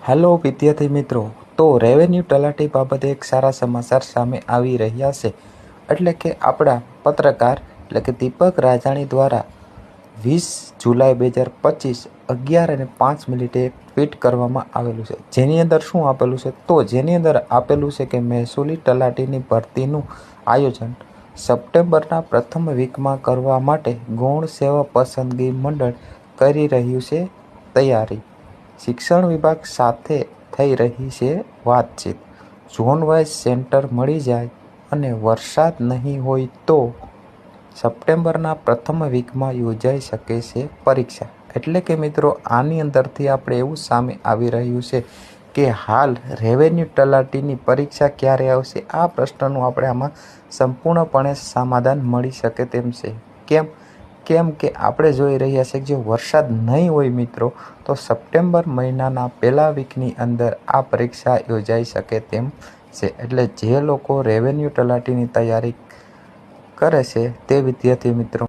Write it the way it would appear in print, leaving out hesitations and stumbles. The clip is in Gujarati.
હેલો વિદ્યાર્થી મિત્રો, તો રેવન્યુ તલાટી બાબતે એક સારા સમાચાર સામે આવી રહ્યા છે. એટલે કે આપણા પત્રકાર એટલે કે દીપક રાજાણી દ્વારા 20 જુલાઈ 2025 11:05 એક ટ્વીટ કરવામાં આવેલું છે. જેની અંદર શું આપેલું છે? તો જેની અંદર આપેલું છે કે મહેસૂલી તલાટીની ભરતીનું આયોજન સપ્ટેમ્બરના પ્રથમ વીકમાં કરવા માટે ગૌણ સેવા પસંદગી મંડળ કરી રહ્યું છે તૈયારી. શિક્ષણ વિભાગ સાથે થઈ રહી છે વાતચીત. ઝોન વાઇઝ સેન્ટર મળી જાય અને વરસાદ નહીં હોય તો સપ્ટેમ્બરના પ્રથમ વીકમાં યોજાઈ શકે છે પરીક્ષા. એટલે કે મિત્રો, આની અંદરથી આપણે એવું સામે આવી રહ્યું છે કે હાલ રેવન્યુ તલાટીની પરીક્ષા ક્યારે આવશે, આ પ્રશ્નનું આપણે આમાં સંપૂર્ણપણે સમાધાન મળી શકે તેમ છે. કેમ કે આપણે જોઈ રહ્યા છીએ કે જો વરસાદ નહીં હોય મિત્રો, તો સપ્ટેમ્બર મહિનાના પહેલા વીકની અંદર આ પરીક્ષા યોજાઈ શકે તેમ છે. એટલે જે લોકો રેવન્યુ તલાટીની તૈયારી કરે છે તે વિદ્યાર્થી મિત્રો